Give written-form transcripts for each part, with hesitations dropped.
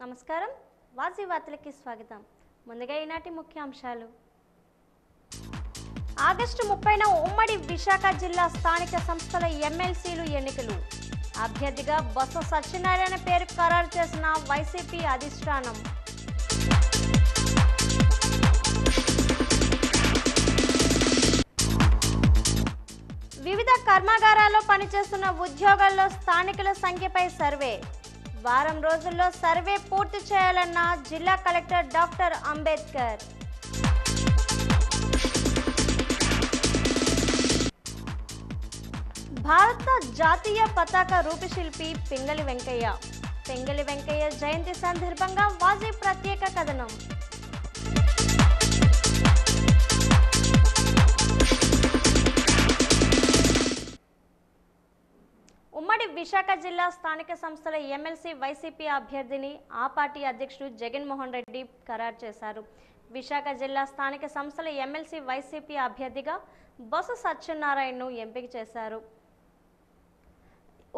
నమస్కారం వాజీ వార్తలకి స్వాగతం. ముందుగా ఈనాటి ముఖ్యాంశాలు. ఆగస్టు 30న ఉమ్మడి విశాఖ జిల్లా స్థానిక సంస్థల ఎమ్మెల్సీలు ఎన్నికలు. అభ్యర్థిగా బొత్స సత్యనారాయణ పేరు ఖరారు చేసిన వైసీపీ అధిష్టానం. వివిధ కర్మాగారాల్లో పనిచేస్తున్న ఉద్యోగాల్లో స్థానికుల సంఖ్యపై సర్వే. వారం రోజుల్లో సర్వే పూర్తి చేయాలన్న జిల్లా కలెక్టర్ డాక్టర్ అంబేద్కర్. భారత జాతీయ పతాక రూపశిల్పి పింగళి వెంకయ్య. పింగళి వెంకయ్య జయంతి సందర్భంగా వాజీ ప్రత్యేక కథనం. ఉమ్మడి విశాఖ జిల్లా స్థానిక సంస్థల ఎమ్మెల్సీ వైసీపీ అభ్యర్థిని ఆ పార్టీ అధ్యక్షుడు జగన్మోహన్ రెడ్డి ఖరారు చేశారు. విశాఖ జిల్లా స్థానిక సంస్థల ఎమ్మెల్సీ వైసీపీ అభ్యర్థిగా బొత్స సత్యనారాయణను ఎంపిక చేశారు.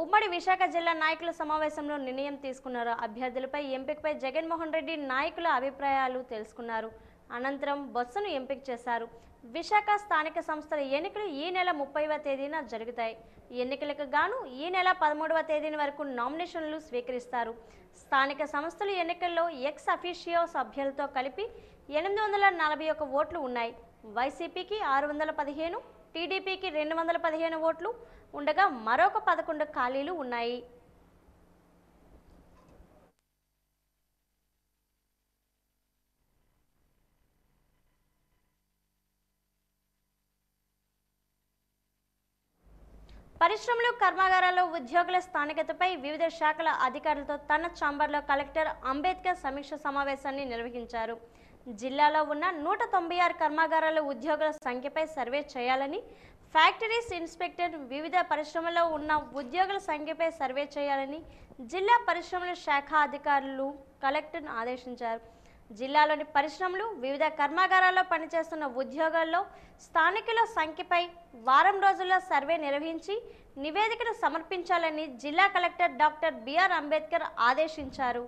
ఉమ్మడి విశాఖ జిల్లా నాయకుల సమావేశంలో నిర్ణయం తీసుకున్నారు. అభ్యర్థులపై ఎంపికపై జగన్మోహన్ రెడ్డి నాయకుల అభిప్రాయాలు తెలుసుకున్నారు. అనంతరం బొత్సను ఎంపిక చేశారు. విశాఖ స్థానిక సంస్థల ఎన్నికలు ఈ నెల 30వ తేదీన జరుగుతాయి. ఎన్నికలకు గాను ఈ నెల 13వ తేదీన వరకు నామినేషన్లు స్వీకరిస్తారు. స్థానిక సంస్థల ఎన్నికల్లో ఎక్స్ అఫీషియో సభ్యులతో కలిపి 841 ఓట్లు ఉన్నాయి. వైసీపీకి 615, టీడీపీకి 215 ఓట్లు ఉండగా మరొక 11 ఖాళీలు ఉన్నాయి. పరిశ్రమలు కర్మాగారాల్లో ఉద్యోగుల స్థానికతపై వివిధ శాఖల అధికారులతో తన ఛాంబర్లో కలెక్టర్ అంబేద్కర్ సమీక్ష సమావేశాన్ని నిర్వహించారు. జిల్లాలో ఉన్న 196 కర్మాగారాల ఉద్యోగుల సంఖ్యపై సర్వే చేయాలని, ఫ్యాక్టరీస్ ఇన్స్పెక్టర్ వివిధ పరిశ్రమల్లో ఉన్న ఉద్యోగుల సంఖ్యపై సర్వే చేయాలని జిల్లా పరిశ్రమల శాఖ అధికారులు కలెక్టర్ను ఆదేశించారు. జిల్లాలోని పరిశ్రమలు వివిధ కర్మాగారాల్లో పనిచేస్తున్న ఉద్యోగాల్లో స్థానికుల సంఖ్యపై వారం రోజుల్లో సర్వే నిర్వహించి నివేదికను సమర్పించాలని జిల్లా కలెక్టర్ డాక్టర్ బిఆర్ అంబేద్కర్ ఆదేశించారు.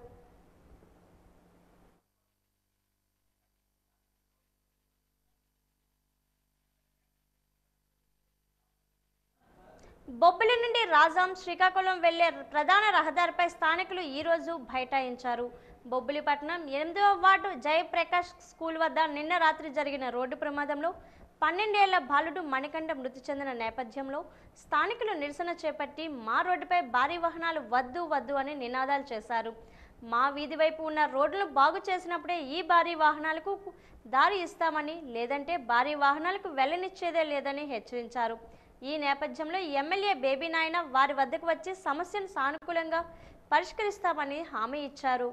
బొబ్బిలి నుండి రాజాం, శ్రీకాకుళం వెళ్లే ప్రధాన రహదారిపై స్థానికులు ఈరోజు బైఠాయించారు. బొబ్బిలిపట్నం 8వ వార్డు జయప్రకాష్ స్కూల్ వద్ద నిన్న రాత్రి జరిగిన రోడ్డు ప్రమాదంలో 12 ఏళ్ల బాలుడు మణికంఠ మృతి చెందిన నేపథ్యంలో స్థానికులు నిరసన చేపట్టి మా రోడ్డుపై భారీ వాహనాలు వద్దు వద్దు అని నినాదాలు చేశారు. మా వీధి వైపు ఉన్న రోడ్లను బాగు చేసినప్పుడే ఈ భారీ వాహనాలకు దారి ఇస్తామని, లేదంటే భారీ వాహనాలకు వెళ్లనిచ్చేదే లేదని హెచ్చరించారు. ఈ నేపథ్యంలో ఎమ్మెల్యే బేబీ నాయన వారి వద్దకు వచ్చి సమస్యను సానుకూలంగా పరిష్కరిస్తామని హామీ ఇచ్చారు.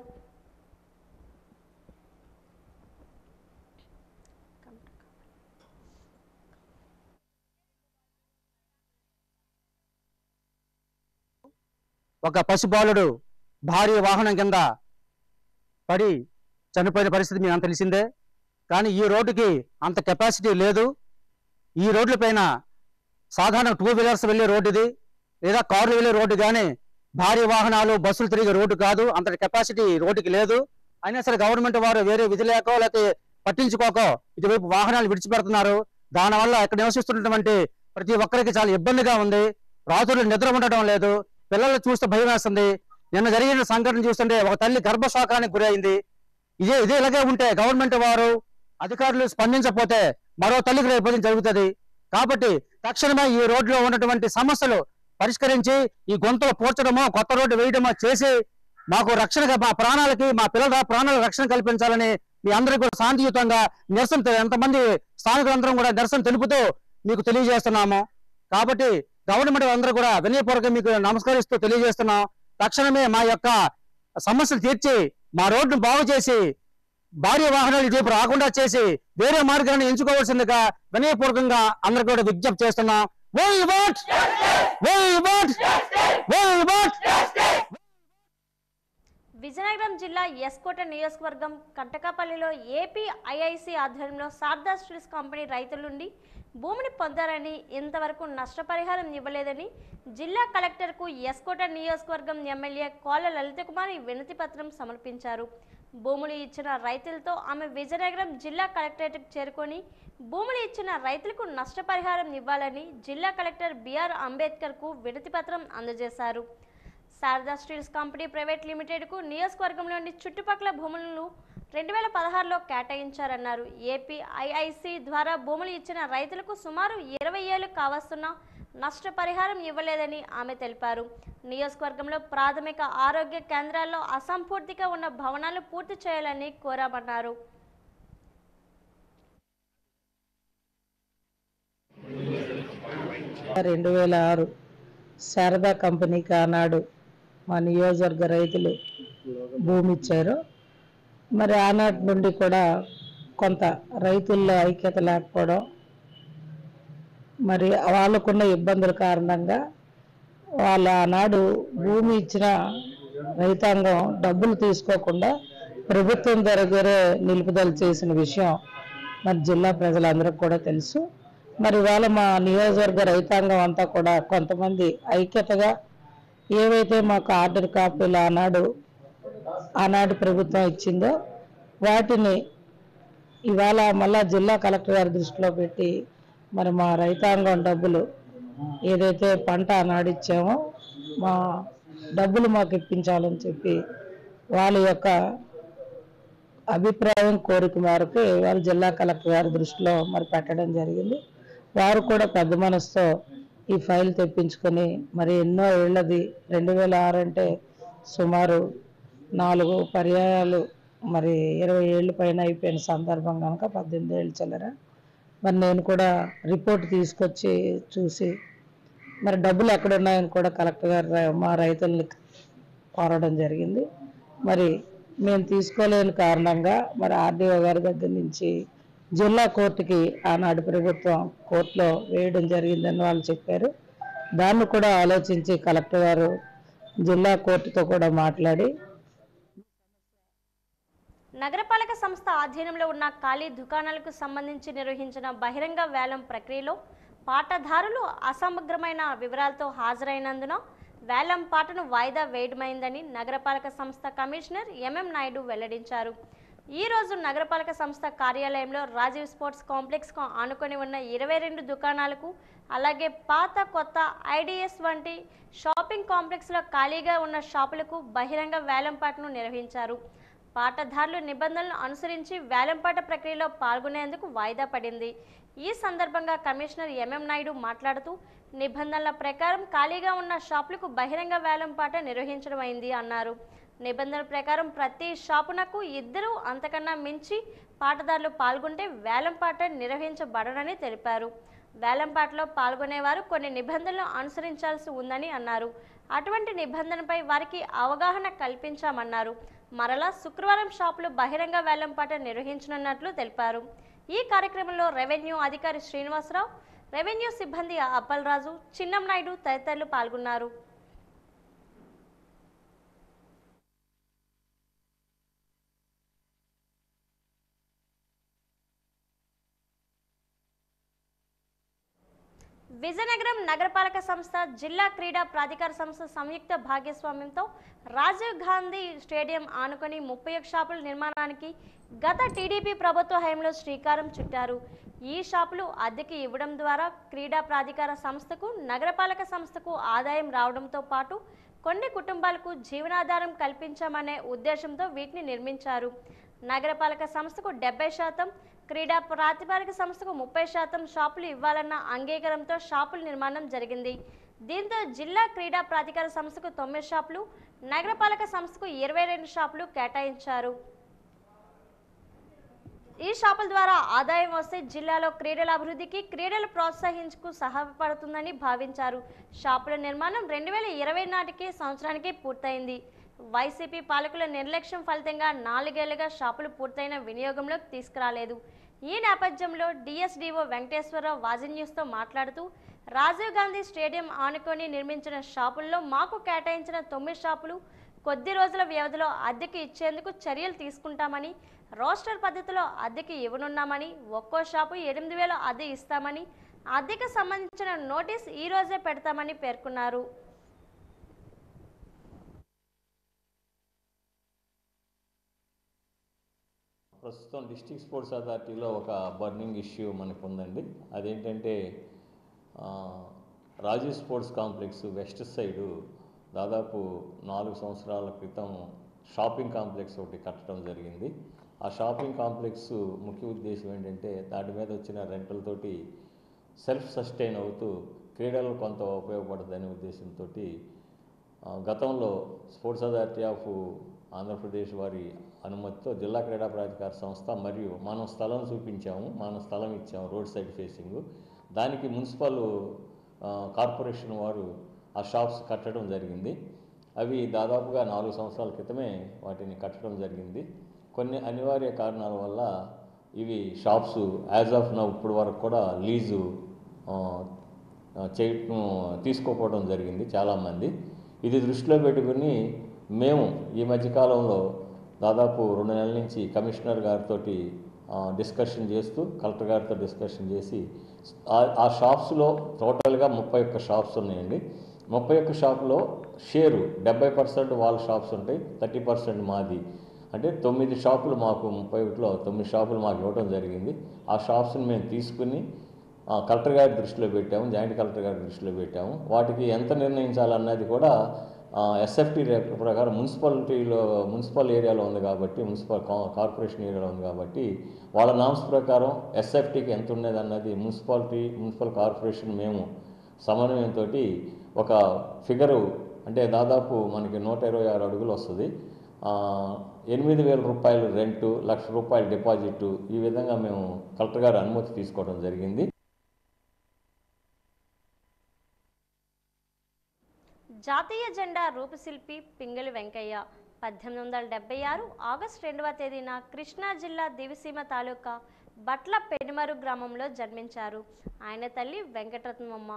ఒక పసిబాలుడు భారీ వాహనం కింద పడి చనిపోయిన పరిస్థితి మీకు అంత తెలిసిందే. కానీ ఈ రోడ్డుకి అంత కెపాసిటీ లేదు. ఈ రోడ్ల పైన సాధారణ 2 వీలర్స్ వెళ్ళే రోడ్డు ఇది, లేదా కార్లు వెళ్ళే రోడ్డు, కానీ భారీ వాహనాలు బస్సులు తిరిగే రోడ్డు కాదు. అంత కెపాసిటీ రోడ్డుకి లేదు. అయినా సరే గవర్నమెంట్ వారు వేరే విధి లేకో లేకపోతే పట్టించుకోకో ఇటువైపు వాహనాలు విడిచిపెడుతున్నారు. దానివల్ల ఇక్కడ నివసిస్తున్నటువంటి ప్రతి ఒక్కరికి చాలా ఇబ్బందిగా ఉంది. రాత్రులు నిద్ర ఉండటం లేదు. పిల్లలు చూస్తే భయం వేస్తుంది. నిన్న జరిగిన సంఘటన చూస్తుంటే ఒక తల్లి గర్భశోకానికి గురైంది. ఇదే ఇలాగే ఉంటే గవర్నమెంట్ వారు అధికారులు స్పందించకపోతే మరో తల్లికి రేపు జరుగుతుంది. కాబట్టి తక్షణమే ఈ రోడ్లో ఉన్నటువంటి సమస్యలు పరిష్కరించి ఈ గొంతులు పూడ్చడమో కొత్త రోడ్డు వేయడమో చేసి మాకు రక్షణగా, మా ప్రాణాలకి, మా పిల్లల ప్రాణాల రక్షణ కల్పించాలని మీ అందరికీ కూడా శాంతియుతంగా నిరసన, ఎంతమంది స్థానికులందరం కూడా నిరసన తెలుపుతూ మీకు తెలియజేస్తున్నాము. కాబట్టి గవర్నమెంట్ అందరూ కూడా వినయపూర్వకంగా మీకు నమస్కరిస్తూ తెలియజేస్తున్నాం. తక్షణమే మా యొక్క సమస్యలు తీర్చి మా రోడ్డును బాగు చేసి భారీ వాహనాలు ఇటువైపు రాకుండా చేసి వేరే మార్గాన్ని ఎంచుకోవాల్సిందిగా వినయపూర్వకంగా అందరికీ కూడా విజ్ఞప్తి చేస్తున్నాం. విజయనగరం జిల్లా ఎస్కోట నియోజకవర్గం కంటకాపల్లిలో ఏపీఐఐసి ఆధ్వర్యంలో శారదా స్టీల్స్ కంపెనీ రైతుల నుండి భూమిని పొందారని ఇంతవరకు నష్టపరిహారం ఇవ్వలేదని జిల్లా కలెక్టర్కు ఎస్కోట నియోజకవర్గం ఎమ్మెల్యే కోల లలితకుమారి వినతి పత్రం సమర్పించారు. భూములు ఇచ్చిన రైతులతో ఆమె విజయనగరం జిల్లా కలెక్టరేట్కు చేరుకొని భూములు ఇచ్చిన రైతులకు నష్టపరిహారం ఇవ్వాలని జిల్లా కలెక్టర్ బిఆర్ అంబేద్కర్కు వినతి పత్రం అందజేశారు. శారదా స్టీల్స్ కంపెనీ ప్రైవేట్ లిమిటెడ్కు నియోజకవర్గంలోని చుట్టుపక్కల భూములను 2016లో కేటాయించారన్నారు. ఏపీఐఐసి ద్వారా భూములు ఇచ్చిన రైతులకు సుమారు 20 ఏళ్లు కావస్తున్న నష్టపరిహారం ఇవ్వలేదని ఆమె తెలిపారు. నియోజకవర్గంలో ప్రాథమిక ఆరోగ్య కేంద్రాల్లో అసంపూర్తిగా ఉన్న భవనాలు పూర్తి చేయాలని కోరామన్నారు. శారదా కంపెనీకి ఆనాడు మా నియోజకవర్గ రైతులు భూమి ఇచ్చారు. మరి ఆనాటి నుండి కూడా కొంత రైతుల్లో ఐక్యత లేకపోవడం, మరి వాళ్ళకున్న ఇబ్బందుల కారణంగా వాళ్ళ ఆనాడు భూమి ఇచ్చిన రైతాంగం డబ్బులు తీసుకోకుండా ప్రభుత్వం దగ్గరే నిలుపుదల చేసిన విషయం మరి జిల్లా ప్రజలందరికీ కూడా తెలుసు. మరి ఇవాళ మా నియోజకవర్గ రైతాంగం అంతా కూడా కొంతమంది ఐక్యతగా ఏవైతే మాకు ఆర్డర్ కాపీలు ఆనాడు ప్రభుత్వం ఇచ్చిందో వాటిని ఇవాళ మళ్ళా జిల్లా కలెక్టర్ గారి దృష్టిలో పెట్టి మరి మా రైతాంగం డబ్బులు ఏదైతే పంట ఆనాడు ఇచ్చామో మా డబ్బులు మాకు ఇప్పించాలని చెప్పి వాళ్ళ యొక్క అభిప్రాయం కోరిక మేరకు ఇవాళ జిల్లా కలెక్టర్ గారి దృష్టిలో మరి పెట్టడం జరిగింది. వారు కూడా పెద్ద మనసుతో ఈ ఫైల్ తెప్పించుకొని మరి ఎన్నో ఏళ్ళది 2006 అంటే సుమారు 4 పర్యాయాలు మరి 20 ఏళ్ళ పైన అయిపోయిన సందర్భం కనుక 18 ఏళ్ళు చిల్లర మరి నేను కూడా రిపోర్ట్ తీసుకొచ్చి చూసి మరి డబ్బులు ఎక్కడున్నాయని కూడా కలెక్టర్ గారు మా రైతుల్ని కోరడం జరిగింది. మరి మేము తీసుకోలేని కారణంగా మరి ఆర్డీఓ గారి దగ్గర నుంచి జిల్లా కోర్టుకి ఆనాడు ప్రభుత్వం కోర్టులో వేయడం జరిగిందని వాళ్ళు చెప్పారు. దాన్ని కూడా ఆలోచించి కలెక్టర్ గారు జిల్లా కోర్టుతో కూడా మాట్లాడి నగరపాలక సంస్థ ఆధీనంలో ఉన్న ఖాళీ దుకాణాలకు సంబంధించి నిర్వహించిన బహిరంగ వేలం ప్రక్రియలో పాటదారులు అసమగ్రమైన వివరాలతో హాజరైనందున వేలం పాటను వాయిదా వేయడమైందని నగరపాలక సంస్థ కమిషనర్ ఎంఎం నాయుడు వెల్లడించారు. ఈ రోజు నగరపాలక సంస్థ కార్యాలయంలో రాజీవ్ స్పోర్ట్స్ కాంప్లెక్స్కు ఆనుకొని ఉన్న 22 దుకాణాలకు అలాగే పాత కొత్త ఐడిఎస్ వంటి షాపింగ్ కాంప్లెక్స్లో ఖాళీగా ఉన్న షాపులకు బహిరంగ వేలంపాటను నిర్వహించారు. పాటదారులు నిబంధనలను అనుసరించి వేలంపాట ప్రక్రియలో పాల్గొనేందుకు వాయిదా పడింది. ఈ సందర్భంగా కమిషనర్ ఎంఎం నాయుడు మాట్లాడుతూ నిబంధనల ప్రకారం ఖాళీగా ఉన్న షాపులకు బహిరంగ వేలంపాట నిర్వహించడమైంది అన్నారు. నిబంధనల ప్రకారం ప్రతి షాపునకు 2 అంతకన్నా మించి పాటదారులు పాల్గొంటే వేలంపాట నిర్వహించబడనని తెలిపారు. వేలంపాటలో పాల్గొనేవారు కొన్ని నిబంధనలు అనుసరించాల్సి ఉందని అన్నారు. అటువంటి నిబంధనపై వారికి అవగాహన కల్పించామన్నారు. మరలా శుక్రవారం షాపులు బహిరంగ వేలంపాట నిర్వహించనున్నట్లు తెలిపారు. ఈ కార్యక్రమంలో రెవెన్యూ అధికారి శ్రీనివాసరావు, రెవెన్యూ సిబ్బంది అప్పలరాజు, చిన్నంనాయుడు తదితరులు పాల్గొన్నారు. విజయనగరం నగరపాలక సంస్థ జిల్లా క్రీడా ప్రాధికార సంస్థ సంయుక్త భాగస్వామ్యంతో రాజీవ్ గాంధీ స్టేడియం ఆనుకొని 31 షాపుల నిర్మాణానికి గత టీడీపీ ప్రభుత్వ హయాంలో శ్రీకారం చుట్టారు. ఈ షాపులు అద్దెకి ఇవ్వడం ద్వారా క్రీడా ప్రాధికార సంస్థకు నగరపాలక సంస్థకు ఆదాయం రావడంతో పాటు కొన్ని కుటుంబాలకు జీవనాధారం కల్పించామనే ఉద్దేశంతో వీటిని నిర్మించారు. నగరపాలక సంస్థకు 70%, క్రీడా ప్రాతిపాదిక సంస్థకు 30% షాపులు ఇవ్వాలన్న అంగీకారంతో షాపుల నిర్మాణం జరిగింది. దీంతో జిల్లా క్రీడా ప్రాధికార సంస్థకు 9 షాపులు, నగరపాలక సంస్థకు 22 షాపులు కేటాయించారు. ఈ షాపుల ద్వారా ఆదాయం వస్తే జిల్లాలో క్రీడల అభివృద్ధికి, క్రీడలు ప్రోత్సహించుకు సహాయపడుతుందని భావించారు. షాపుల నిర్మాణం 2020 నాటికి సంవత్సరానికి పూర్తయింది. వైసీపీ పాలకుల నిర్లక్ష్యం ఫలితంగా 4 ఏళ్లుగా షాపులు పూర్తయిన వినియోగంలోకి తీసుకురాలేదు. ఈ నేపథ్యంలో డిఎస్డిఓ వెంకటేశ్వరరావు వాజీ న్యూస్తో మాట్లాడుతూ రాజీవ్ గాంధీ స్టేడియం ఆనుకొని నిర్మించిన షాపుల్లో మాకు కేటాయించిన 9 షాపులు కొద్ది రోజుల వ్యవధిలో అద్దెకి ఇచ్చేందుకు చర్యలు తీసుకుంటామని, రోస్టర్ పద్ధతిలో అద్దెకి ఇవ్వనున్నామని, ఒక్కో షాపు 8,000 అద్దె ఇస్తామని, అద్దెకి సంబంధించిన నోటీస్ ఈ రోజే పెడతామని పేర్కొన్నారు. ప్రస్తుతం డిస్ట్రిక్ట్ స్పోర్ట్స్ అథారిటీలో ఒక బర్నింగ్ ఇష్యూ మనకు ఉందండి. అదేంటంటే Rajiv sports complex west side దాదాపు 4 సంవత్సరాల క్రితం షాపింగ్ కాంప్లెక్స్ ఒకటి కట్టడం జరిగింది. ఆ షాపింగ్ కాంప్లెక్స్ ముఖ్య ఉద్దేశం ఏంటంటే దాటి మీద వచ్చిన రెంటలతోటి సెల్ఫ్ సస్టైన్ అవుతూ క్రీడలు కొంత ఉపయోగపడుతుందనే ఉద్దేశంతో గతంలో స్పోర్ట్స్ అథారిటీ ఆఫ్ ఆంధ్రప్రదేశ్ వారి అనుమతితో జిల్లా క్రీడా ప్రాధికార సంస్థ మరియు మనం స్థలం చూపించాము, మనం స్థలం ఇచ్చాము రోడ్ సైడ్ ఫేసింగ్. దానికి మున్సిపల్ కార్పొరేషన్ వారు ఆ షాప్స్ కట్టడం జరిగింది. అవి దాదాపుగా 4 సంవత్సరాల క్రితమే వాటిని కట్టడం జరిగింది. కొన్ని అనివార్య కారణాల వల్ల ఇవి షాప్స్ యాజ్ ఆఫ్ నౌ ఇప్పటి వరకు కూడా లీజు చేయటం తీసుకోకపోవడం జరిగింది చాలామంది. ఇది దృష్టిలో పెట్టుకుని మేము ఈ మధ్యకాలంలో దాదాపు 2 నెలల నుంచి కమిషనర్ గారితో డిస్కషన్ చేస్తూ కలెక్టర్ గారితో డిస్కషన్ చేసి ఆ షాప్స్లో టోటల్గా 31 షాప్స్ ఉన్నాయండి. 31 షాపులో షేరు 70% వాళ్ళ షాప్స్ ఉంటాయి, 30% మాది. అంటే 9 షాపులు మాకు 31లో 9 షాపులు మాకు ఇవ్వడం జరిగింది. ఆ షాప్స్ని మేము తీసుకుని కలెక్టర్ గారి దృష్టిలో పెట్టాము, జాయింట్ కలెక్టర్ గారి దృష్టిలో పెట్టాము. వాటికి ఎంత నిర్ణయించాలన్నది కూడా ఎస్ఎఫ్టీ రేట్ ప్రకారం మున్సిపల్ ఏరియాలో ఉంది కాబట్టి, మున్సిపల్ కార్పొరేషన్ ఏరియాలో ఉంది కాబట్టి వాళ్ళ నామ్స్ ప్రకారం ఎస్ఎఫ్టీకి ఎంత ఉండేది అన్నది మున్సిపల్ కార్పొరేషన్ మేము సమన్వయంతో ఒక ఫిగరు అంటే దాదాపు మనకి 126 అడుగులు వస్తుంది. 8,000 రూపాయలు రెంటు, ₹1,00,000 డిపాజిట్, ఈ విధంగా మేము కలెక్టర్ గారి అనుమతి తీసుకోవడం జరిగింది. జాతీయ జెండా రూపశిల్పి పింగళి వెంకయ్య 1876 ఆగస్టు 2వ తేదీన కృష్ణా జిల్లా దివిసీమ తాలూకా బట్ల పెనుమరు గ్రామంలో జన్మించారు. ఆయన తల్లి వెంకటరత్నమ్మ,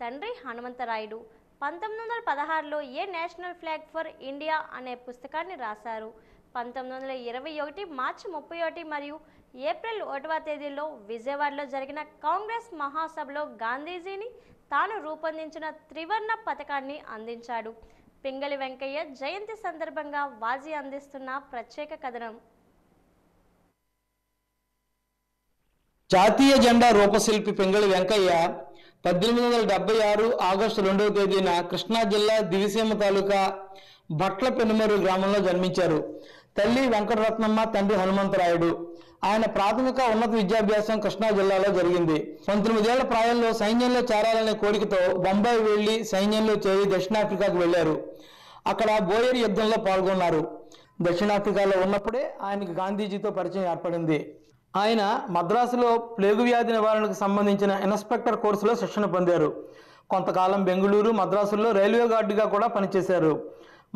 తండ్రి హనుమంతరాయుడు. 1916లో ఏ నేషనల్ ఫ్లాగ్ ఫర్ ఇండియా అనే పుస్తకాన్ని రాశారు. 1921 మార్చి 31 మరియు ఏప్రిల్ 1వ తేదీలో విజయవాడలో జరిగిన కాంగ్రెస్ మహాసభలో గాంధీజీని తాను రూపొందించిన త్రివర్ణ పథకాన్ని అందించాడు. పింగళి వెంకయ్య జయంతి సందర్భంగా వాజీ అందిస్తున్న ప్రత్యేక కథనం. జాతీయ జెండా రూపశిల్పి పింగళి వెంకయ్య 1876 ఆగస్టు 2వ తేదీన కృష్ణా జిల్లా దివిసీమ తాలూకా బట్ల పెనుమరు గ్రామంలో జన్మించారు. తల్లి వెంకటరత్నమ్మ, తండ్రి హనుమంతరాయుడు. ఆయన ప్రాథమిక ఉన్నత విద్యాభ్యాసం కృష్ణా జిల్లాలో జరిగింది. 19 ఏళ్ల ప్రాయంలో సైన్యంలో చేరాలనే కోరికతో బొంబాయి వెళ్లి సైన్యంలో చేరి దక్షిణాఫ్రికాకు వెళ్లారు. అక్కడ బోయర్ యుద్ధంలో పాల్గొన్నారు. దక్షిణాఫ్రికాలో ఉన్నప్పుడే ఆయనకి గాంధీజీతో పరిచయం ఏర్పడింది. ఆయన మద్రాసులో ప్లేగు వ్యాధి నివారణకు సంబంధించిన ఇన్స్పెక్టర్ కోర్సులో శిక్షణ పొందారు. కొంతకాలం బెంగళూరు, మద్రాసుల్లో రైల్వే గార్డుగా కూడా పనిచేశారు.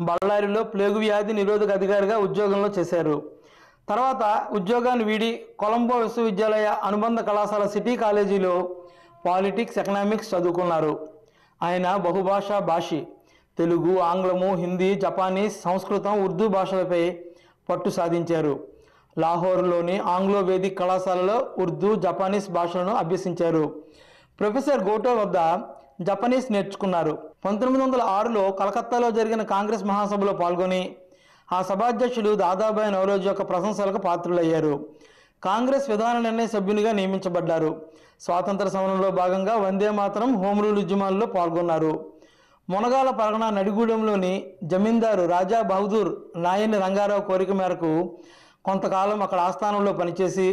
బళ్ళారిలో ప్లేగు వ్యాధి నిరోధక అధికారిగా ఉద్యోగంలో చేశారు. తర్వాత ఉద్యోగాన్ని వీడి కొలంబో విశ్వవిద్యాలయ అనుబంధ కళాశాల సిటీ కాలేజీలో పాలిటిక్స్, ఎకనామిక్స్ చదువుకున్నారు. ఆయన బహుభాషా భాషి. తెలుగు, ఆంగ్లము, హిందీ, జపానీస్, సంస్కృతం, ఉర్దూ భాషలపై పట్టు సాధించారు. లాహోర్లోని ఆంగ్లో వేదిక్ కళాశాలలో ఉర్దూ, జపానీస్ భాషలను అభ్యసించారు. ప్రొఫెసర్ గోటో వద్ద జపనీస్ నేర్చుకున్నారు. 1906లో కలకత్తాలో జరిగిన కాంగ్రెస్ మహాసభలో పాల్గొని ఆ సభాధ్యక్షుడు దాదాబాయి నవరోజు యొక్క ప్రశంసలకు పాత్రులయ్యారు. కాంగ్రెస్ విధాన నిర్ణయ సభ్యునిగా నియమించబడ్డారు. స్వాతంత్ర సమరంలో భాగంగా వందే మాతరం, హోం రూల్ ఉద్యమాల్లో పాల్గొన్నారు. మునగాల పరగణ నడిగూడెంలోని జమీందారు రాజా బహదూర్ నాయని రంగారావు కోరిక మేరకు కొంతకాలం అక్కడ ఆస్థానంలో పనిచేసి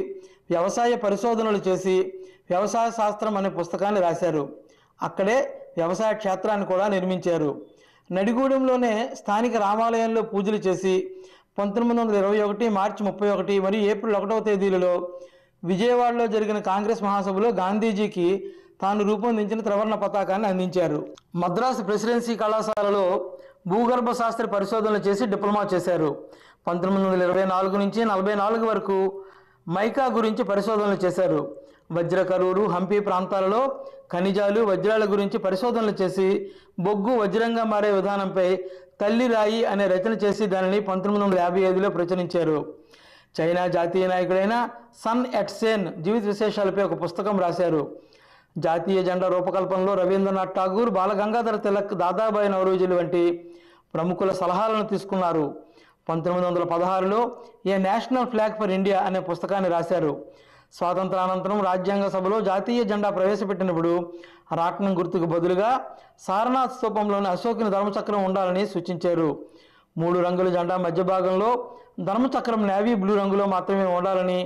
వ్యవసాయ పరిశోధనలు చేసి వ్యవసాయ శాస్త్రం అనే పుస్తకాన్ని రాశారు. అక్కడే వ్యవసాయ క్షేత్రాన్ని కూడా నిర్మించారు. నడిగూడెంలోనే స్థానిక రామాలయంలో పూజలు చేసి 1921 మార్చి 31 మరియు ఏప్రిల్ 1వ తేదీలలో విజయవాడలో జరిగిన కాంగ్రెస్ మహాసభలో గాంధీజీకి తాను రూపొందించిన త్రివర్ణ పతాకాన్ని అందించారు. మద్రాసు ప్రెసిడెన్సీ కళాశాలలో భూగర్భ శాస్త్ర పరిశోధనలు చేసి డిప్లొమా చేశారు. 1924 నుంచి 44 వరకు మైకా గురించి పరిశోధనలు చేశారు. వజ్రకరూరు, హంపి ప్రాంతాలలో ఖనిజాలు, వజ్రాల గురించి పరిశోధనలు చేసి బొగ్గు వజ్రంగా మారే విధానంపై తల్లి రాయి అనే రచన చేసి దానిని 1955లో ప్రచురించారు. చైనా జాతీయ నాయకుడైన సన్ ఎట్సేన్ జీవిత విశేషాలపై ఒక పుస్తకం రాశారు. జాతీయ జెండా రూపకల్పనలో రవీంద్రనాథ్ ఠాగూర్, బాలగంగాధర తిలక్, దాదాబాయి నౌరోజీలు వంటి ప్రముఖుల సలహాలను తీసుకున్నారు. 1916లో ఏ నేషనల్ ఫ్లాగ్ ఫర్ ఇండియా అనే పుస్తకాన్ని రాశారు. స్వాతంత్రానంతరం రాజ్యాంగ సభలో జాతీయ జెండా ప్రవేశపెట్టినప్పుడు రాట్నం గుర్తుకు బదులుగా సారనాథ్ స్తూపంలోని అశోకుని ధర్మచక్రం ఉండాలని సూచించారు. 3 రంగుల జెండా మధ్య భాగంలో ధర్మచక్రం నేవీ బ్లూ రంగులో మాత్రమే ఉండాలని,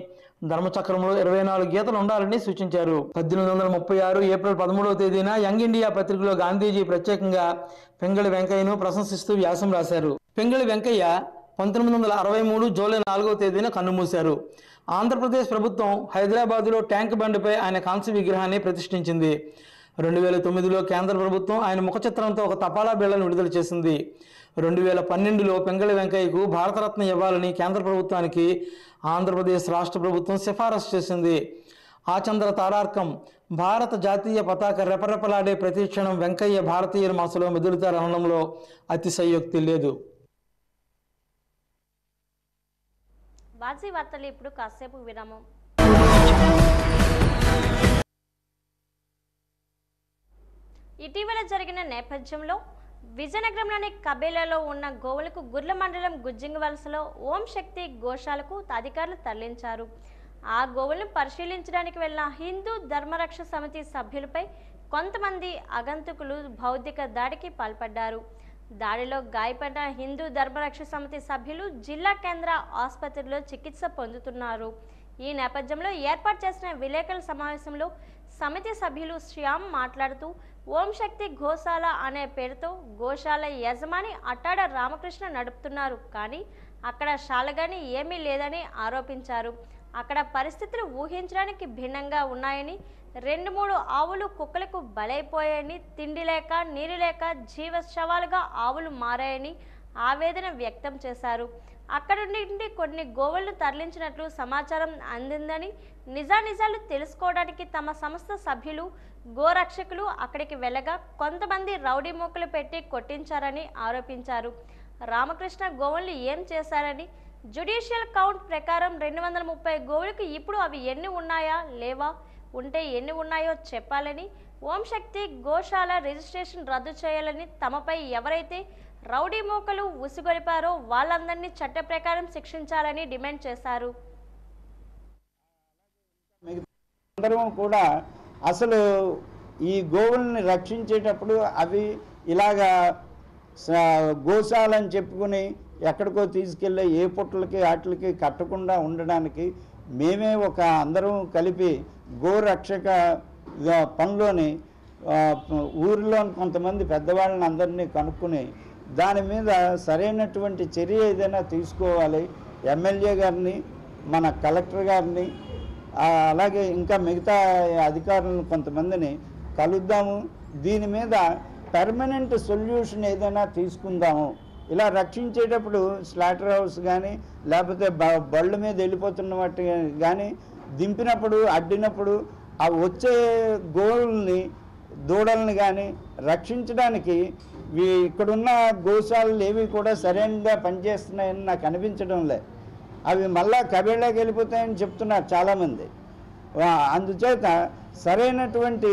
ధర్మచక్రంలో 24 గీతలు ఉండాలని సూచించారు. 1836 ఏప్రిల్ 13వ తేదీన యంగ్ ఇండియా పత్రికలో గాంధీజీ ప్రత్యేకంగా పింగళి వెంకయ్యను ప్రశంసిస్తూ వ్యాసం రాశారు. పింగళి వెంకయ్య 1963 జూలై 4వ తేదీన కన్నుమూశారు. ఆంధ్రప్రదేశ్ ప్రభుత్వం హైదరాబాదులో ట్యాంక్ బండ్పై ఆయన కాంస్య విగ్రహాన్ని ప్రతిష్ఠించింది. 2009లో కేంద్ర ప్రభుత్వం ఆయన ముఖ చిత్రంతో ఒక తపాలా బిళ్లను విడుదల చేసింది. 2012లో పింగళి వెంకయ్యకు భారతరత్న ఇవ్వాలని కేంద్ర ప్రభుత్వానికి ఆంధ్రప్రదేశ్ రాష్ట్ర ప్రభుత్వం సిఫారసు చేసింది. ఆచంద్ర తారార్కం భారత జాతీయ పతాక రెపరెపలాడే ప్రతి క్షణం వెంకయ్య భారతీయుల మనసులో మెదులుతారనడంలో అతిశయోక్తి లేదు. బాజీ వార్తలు ఇప్పుడు కాసేపు విరామం. ఇటీవల జరిగిన నేపథ్యంలో విజయనగరంలోని కబేలాలో ఉన్న గోవులకు గుర్ల మండలం గుజ్జింగ వలసలో ఓం శక్తి గోశాలకు అధికారులు తరలించారు. ఆ గోవులను పరిశీలించడానికి వెళ్లిన హిందూ ధర్మరక్ష సమితి సభ్యులపై కొంతమంది ఆగంతుకులు భౌతిక దాడికి పాల్పడ్డారు. దాడిలో గాయపడిన హిందూ ధర్మరక్ష సమితి సభ్యులు జిల్లా కేంద్ర ఆసుపత్రిలో చికిత్స పొందుతున్నారు. ఈ నేపథ్యంలో ఏర్పాటు చేసిన విలేకరుల సమావేశంలో సమితి సభ్యులు శ్యామ్ మాట్లాడుతూ ఓం శక్తి గోశాల అనే పేరుతో గోశాల యజమాని అట్టాడ రామకృష్ణ నడుపుతున్నారు, కానీ అక్కడ శాలగాని ఏమీ లేదని ఆరోపించారు. అక్కడ పరిస్థితులు ఊహించడానికి భిన్నంగా ఉన్నాయని, 2-3 ఆవులు కుక్కలకు బలైపోయాయని, తిండి లేక నీరు లేక జీవ శవాలుగా ఆవులు మారాయని ఆవేదన వ్యక్తం చేశారు. అక్కడ నుండి కొన్ని గోవులను తరలించినట్లు సమాచారం అందిందని, నిజానిజాలు తెలుసుకోవడానికి తమ సంస్థ సభ్యులు గోరక్షకులు అక్కడికి వెళ్ళగా కొంతమంది రౌడీ మూకలు పెట్టి కొట్టించారని ఆరోపించారు. రామకృష్ణ గోవులను ఏం చేశారని, జ్యుడిషియల్ కౌంట్ ప్రకారం 230 గోవులకు ఇప్పుడు అవి ఎన్ని ఉన్నాయా లేవా, ఉంటే ఎన్ని ఉన్నాయో చెప్పాలని, ఓం శక్తి గోశాల రిజిస్ట్రేషన్ రద్దు చేయాలని, తమపై ఎవరైతే రౌడీ మూకలు ఉసిగొలిపారో వాళ్ళందరినీ చట్ట ప్రకారం శిక్షించాలని డిమాండ్ చేశారు. అందరం కూడా అసలు ఈ గోవుల్ని రక్షించేటప్పుడు అవి ఇలాగా గోశాలని చెప్పుకుని ఎక్కడికో తీసుకెళ్ళి ఏ పుట్టలకి వాటికి కట్టకుండా ఉండడానికి మేమే ఒక అందరం కలిపి గోరక్షక పనిలోని ఊరిలో కొంతమంది పెద్దవాళ్ళని అందరినీ కనుక్కుని దాని మీద సరైనటువంటి చర్య ఏదైనా తీసుకోవాలి. ఎమ్మెల్యే గారిని, మన కలెక్టర్ గారిని, అలాగే ఇంకా మిగతా అధికారులను కొంతమందిని కలుద్దాము. దీని మీద పర్మనెంట్ సొల్యూషన్ ఏదైనా తీసుకుందాము. ఇలా రక్షించేటప్పుడు స్లాటర్ హౌస్ కానీ లేకపోతే బళ్ళ మీద వెళ్ళిపోతున్న వాటి కానీ దింపినప్పుడు అడ్డినప్పుడు ఆ వచ్చే గోవుల్ని దూడల్ని కానీ రక్షించడానికి ఇక్కడున్న గోశాలలు ఏవి కూడా సరైనగా పనిచేస్తున్నాయని నాకు అనిపించడం లేదు. అవి మళ్ళా కబేళాకి వెళ్ళిపోతాయని చెప్తున్నారు చాలామంది. అందుచేత సరైనటువంటి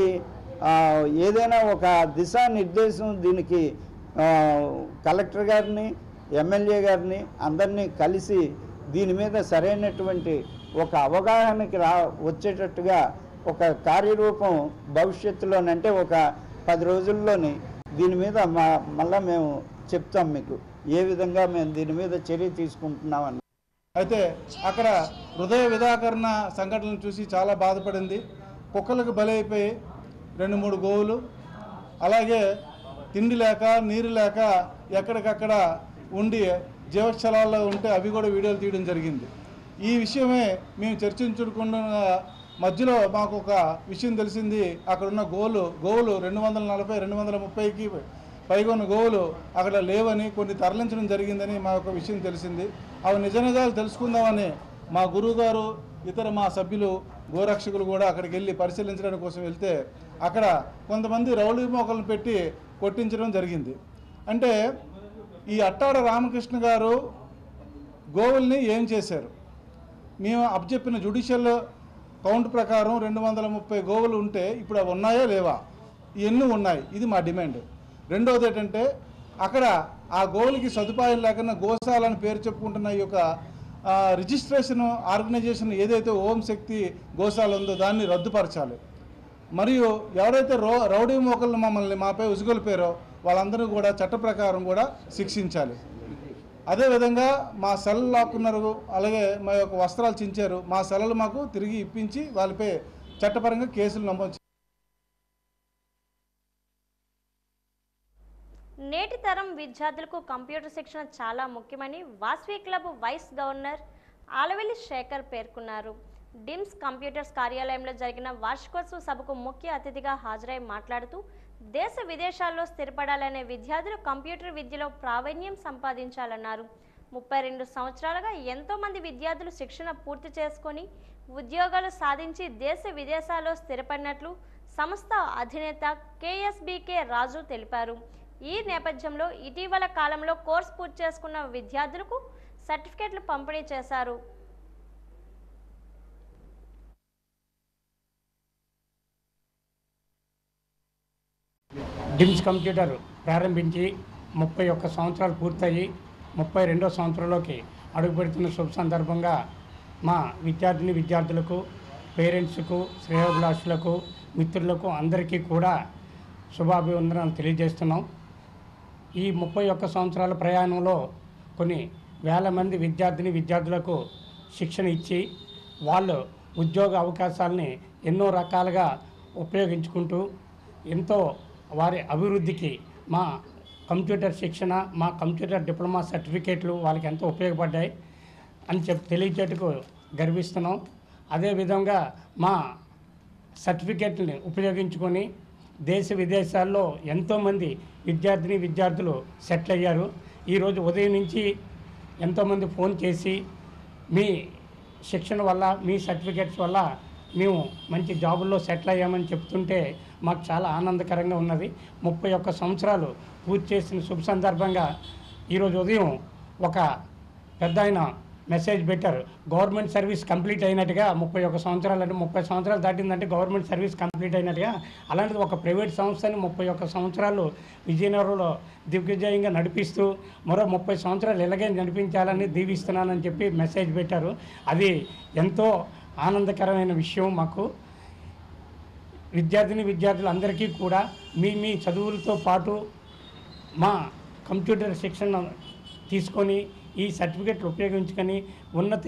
ఏదైనా ఒక దిశానిర్దేశం దీనికి కలెక్టర్ గారిని, ఎమ్మెల్యే గారిని అందరినీ కలిసి దీని మీద సరైనటువంటి ఒక అవగాహనకి వచ్చేటట్టుగా ఒక కార్యరూపం భవిష్యత్తులోనంటే ఒక 10 రోజుల్లోని దీని మీద మళ్ళీ మేము చెప్తాం మీకు ఏ విధంగా మేము దీని మీద చర్య తీసుకుంటున్నామని. అయితే అక్కడ హృదయ విదాకరణ సంఘటనలు చూసి చాలా బాధపడింది. కుక్కలకు బలైపోయి 2-3 గోవులు, అలాగే తిండి లేక నీరు లేక ఎక్కడికక్కడ ఉండి జీవక్షలాల్లో ఉంటే అవి కూడా వీడియోలు తీయడం జరిగింది. ఈ విషయమే మేము చర్చించుకున్న మధ్యలో మాకు ఒక విషయం తెలిసింది. అక్కడున్న గోవులు 240-230కి పైగా ఉన్న గోవులు అక్కడ లేవని, కొన్ని తరలించడం జరిగిందని మాకు ఒక విషయం తెలిసింది. అవి నిజాలు తెలుసుకుందామని మా గురువు గారు ఇతర మా సభ్యులు గోరక్షకులు కూడా అక్కడికి వెళ్ళి పరిశీలించడానికి కోసం వెళ్తే అక్కడ కొంతమంది రౌడీ మోకలను పెట్టి కొట్టించడం జరిగింది. అంటే ఈ అట్టాడ రామకృష్ణ గారు గోవుల్ని ఏం చేశారు? మేము అప్పచెప్పిన జ్యుడిషియల్ కౌంట్ ప్రకారం 230 గోవులు ఉంటే ఇప్పుడు అవి ఉన్నాయా లేవా? ఎన్ని ఉన్నాయి? ఇది మా డిమాండ్. రెండవది ఏంటంటే అక్కడ ఆ గోవులకి సదుపాయం లేకుండా గోశాలని పేరు చెప్పుకుంటున్న ఈ యొక్క రిజిస్ట్రేషన్ ఆర్గనైజేషన్ ఏదైతే ఓం శక్తి గోశాల ఉందో దాన్ని రద్దుపరచాలి. మరియు ఎవరైతే రౌడీ మోకళ్ళు మాపై ఉసుగొలిపారో వాళ్ళందరూ కూడా చట్ట ప్రకారం కూడా శిక్షించాలి. అదేవిధంగా మా సెలలు లాక్కున్నారు, అలాగే మా యొక్క వస్త్రాలు చించారు, మా సెలలు మాకు తిరిగి ఇప్పించి వాళ్ళపై చట్టపరంగా కేసులు నమోదు. నేటి తరం విద్యార్థులకు కంప్యూటర్ శిక్షణ చాలా ముఖ్యమని Vasavi club vice governor Alavelli Shekar పేర్కొన్నారు. డిమ్స్ కంప్యూటర్స్ కార్యాలయంలో జరిగిన వార్షికోత్సవ సభకు ముఖ్య అతిథిగా హాజరై మాట్లాడుతూ దేశ విదేశాల్లో స్థిరపడాలనే విద్యార్థులు కంప్యూటర్ విద్యలో ప్రావీణ్యం సంపాదించాలన్నారు. 32 సంవత్సరాలుగా ఎంతోమంది విద్యార్థులు శిక్షణ పూర్తి చేసుకొని ఉద్యోగాలు సాధించి దేశ విదేశాల్లో స్థిరపడినట్లు సంస్థ అధినేత కేఎస్బీకే రాజు తెలిపారు. ఈ నేపథ్యంలో ఇటీవల కాలంలో కోర్సు పూర్తి చేసుకున్న విద్యార్థులకు సర్టిఫికెట్లు పంపిణీ చేశారు. డిమ్స్ కంప్యూటర్ ప్రారంభించి 31 సంవత్సరాలు పూర్తయి 32వ సంవత్సరంలోకి అడుగుపెడుతున్న శుభ సందర్భంగా మా విద్యార్థులకు, పేరెంట్స్కు, శ్రేయోభిలాషులకు, మిత్రులకు అందరికీ కూడా శుభాభివందనాలు తెలియజేస్తున్నాం. ఈ 31 సంవత్సరాల ప్రయాణంలో కొన్ని వేల మంది విద్యార్థులకు శిక్షణ ఇచ్చి వాళ్ళు ఉద్యోగ అవకాశాలని ఎన్నో రకాలుగా ఉపయోగించుకుంటూ ఎంతో వారి అభివృద్ధికి మా కంప్యూటర్ శిక్షణ, మా కంప్యూటర్ డిప్లొమా సర్టిఫికేట్లు వాళ్ళకి ఎంతో ఉపయోగపడ్డాయి అని తెలియచేటకు గర్విస్తున్నాం. అదేవిధంగా మా సర్టిఫికేట్ని ఉపయోగించుకొని దేశ విదేశాల్లో ఎంతోమంది విద్యార్థులు సెటిల్ అయ్యారు. ఈరోజు ఉదయం నుంచి ఎంతోమంది ఫోన్ చేసి మీ శిక్షణ వల్ల, మీ సర్టిఫికేట్స్ వల్ల మేము మంచి జాబుల్లో సెటిల్ అయ్యామని చెప్తుంటే మాకు చాలా ఆనందకరంగా ఉన్నది. 31 సంవత్సరాలు పూర్తి చేసిన శుభ సందర్భంగా ఈరోజు ఉదయం ఒక పెద్ద ఆయన మెసేజ్ పెట్టారు. గవర్నమెంట్ సర్వీస్ కంప్లీట్ అయినట్టుగా 31 సంవత్సరాలు అంటే 30 సంవత్సరాలు దాటిందంటే గవర్నమెంట్ సర్వీస్ కంప్లీట్ అయినట్టుగా, అలాంటిది ఒక ప్రైవేట్ సంస్థని 31 సంవత్సరాలు విజయనగరంలో దిగ్విజయంగా నడిపిస్తూ మరో 30 సంవత్సరాలు ఇలాగే నడిపించాలని దీవిస్తున్నానని చెప్పి మెసేజ్ పెట్టారు. అది ఎంతో ఆనందకరమైన విషయం మాకు. విద్యార్థులందరికీ కూడా మీ చదువులతో పాటు మా కంప్యూటర్ శిక్షణ తీసుకొని ఈ సర్టిఫికెట్లు ఉపయోగించుకొని ఉన్నత